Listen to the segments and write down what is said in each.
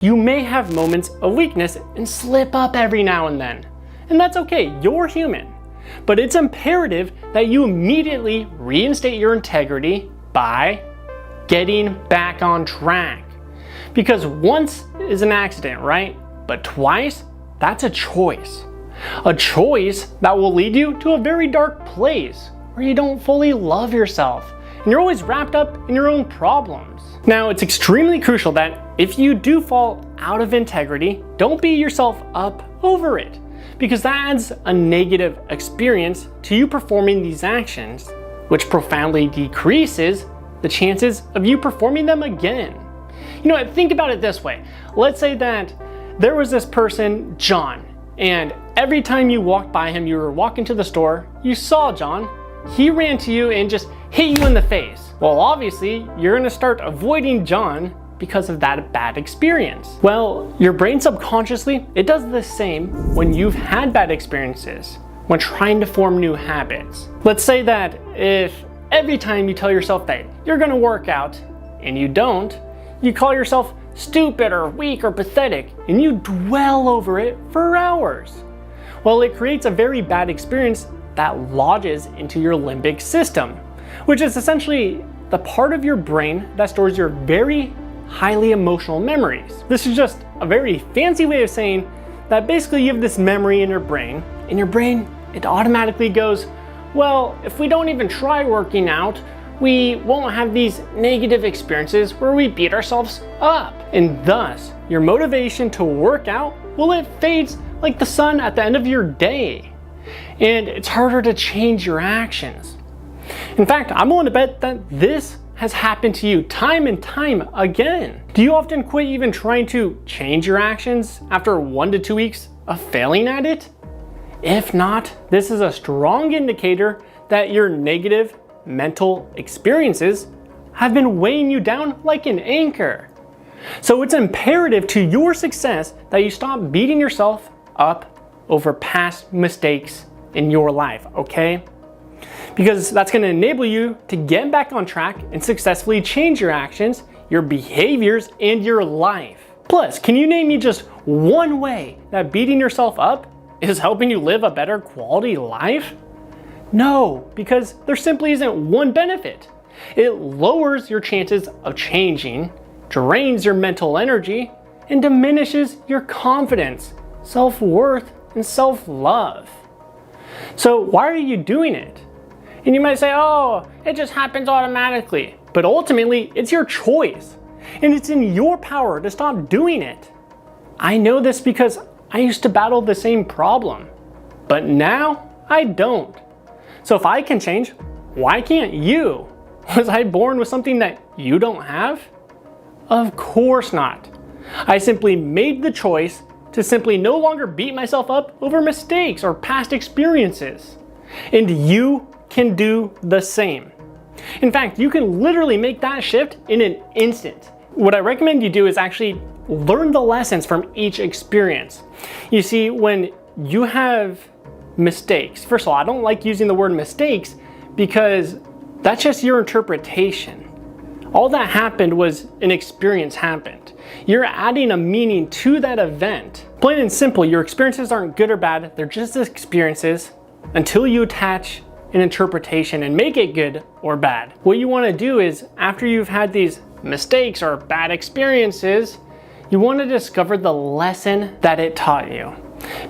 You may have moments of weakness and slip up every now and then. And that's okay, you're human. But it's imperative that you immediately reinstate your integrity by getting back on track. Because once is an accident, right? But twice, that's a choice. A choice that will lead you to a very dark place where you don't fully love yourself and you're always wrapped up in your own problems. Now, it's extremely crucial that if you do fall out of integrity, don't beat yourself up over it, because that adds a negative experience to you performing these actions, which profoundly decreases the chances of you performing them again. You know what, think about it this way. Let's say that there was this person, John, and every time you walked by him, you were walking to the store, you saw John, he ran to you and just hit you in the face. Well, obviously, you're gonna start avoiding John because of that bad experience. Well, your brain subconsciously, it does the same when you've had bad experiences, when trying to form new habits. Let's say that if every time you tell yourself that you're gonna work out and you don't, you call yourself stupid or weak or pathetic and you dwell over it for hours. Well, it creates a very bad experience that lodges into your limbic system, which is essentially the part of your brain that stores your very highly emotional memories. This is just a very fancy way of saying that basically you have this memory in your brain, and your brain, it automatically goes, well, if we don't even try working out, we won't have these negative experiences where we beat ourselves up. And thus, your motivation to work out, well, it fades like the sun at the end of your day. And it's harder to change your actions. In fact, I'm willing to bet that this has happened to you time and time again. Do you often quit even trying to change your actions after 1 to 2 weeks of failing at it? If not, this is a strong indicator that your negative mental experiences have been weighing you down like an anchor. So it's imperative to your success that you stop beating yourself up over past mistakes in your life, okay? Because that's going to enable you to get back on track and successfully change your actions, your behaviors, and your life. Plus, can you name me just one way that beating yourself up is helping you live a better quality life? No, because there simply isn't one benefit. It lowers your chances of changing, drains your mental energy, and diminishes your confidence, self-worth, and self-love. So why are you doing it? And you might say, oh, it just happens automatically. But ultimately, it's your choice. And it's in your power to stop doing it. I know this because I used to battle the same problem. But now, I don't. So if I can change, why can't you? Was I born with something that you don't have? Of course not. I simply made the choice to simply no longer beat myself up over mistakes or past experiences. And you can do the same. In fact, you can literally make that shift in an instant. What I recommend you do is actually learn the lessons from each experience. You see, when you have mistakes, first of all, I don't like using the word mistakes because that's just your interpretation. All that happened was an experience happened. You're adding a meaning to that event. Plain and simple, your experiences aren't good or bad, they're just experiences until you attach an interpretation and make it good or bad. What you want to do is, after you've had these mistakes or bad experiences, you want to discover the lesson that it taught you.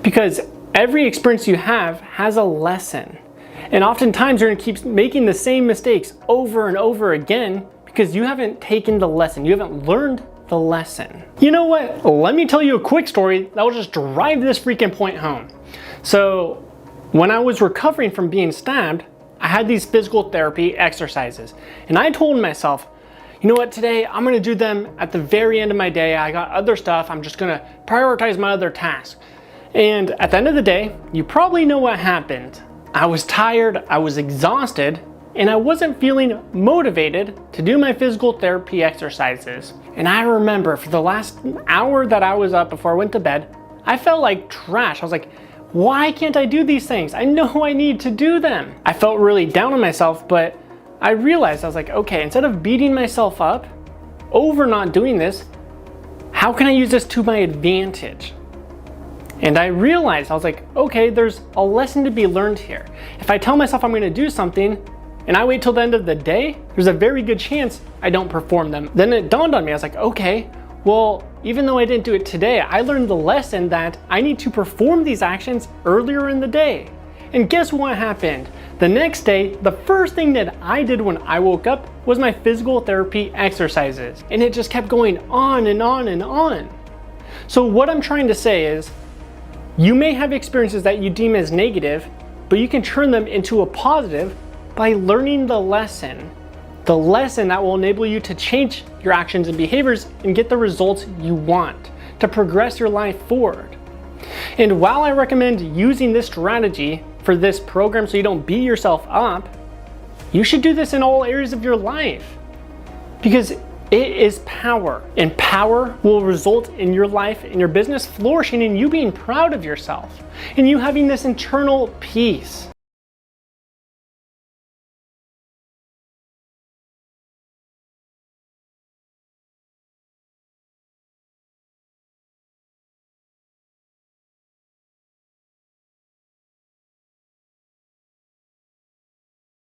Because every experience you have has a lesson. And oftentimes you're going to keep making the same mistakes over and over again because you haven't taken the lesson, you haven't learned the lesson. You know what? Let me tell you a quick story that will just drive this freaking point home. So, when I was recovering from being stabbed, I had these physical therapy exercises. And I told myself, you know what, today I'm gonna do them at the very end of my day. I got other stuff, I'm just gonna prioritize my other tasks. And at the end of the day, you probably know what happened. I was tired, I was exhausted, and I wasn't feeling motivated to do my physical therapy exercises. And I remember for the last hour that I was up before I went to bed, I felt like trash. I was like, why can't I do these things? I know I need to do them. I felt really down on myself, but I realized, I was like, okay, instead of beating myself up over not doing this, how can I use this to my advantage? And I realized, I was like, okay, there's a lesson to be learned here. If I tell myself I'm going to do something and I wait till the end of the day, there's a very good chance I don't perform them. Then it dawned on me, I was like, okay, well, even though I didn't do it today, I learned the lesson that I need to perform these actions earlier in the day. And guess what happened? The next day, the first thing that I did when I woke up was my physical therapy exercises. And it just kept going on and on and on. So what I'm trying to say is, you may have experiences that you deem as negative, but you can turn them into a positive by learning the lesson that will enable you to change your actions and behaviors and get the results you want to progress your life forward. And while I recommend using this strategy for this program so you don't beat yourself up, you should do this in all areas of your life because it is power, and power will result in your life and your business flourishing and you being proud of yourself and you having this internal peace.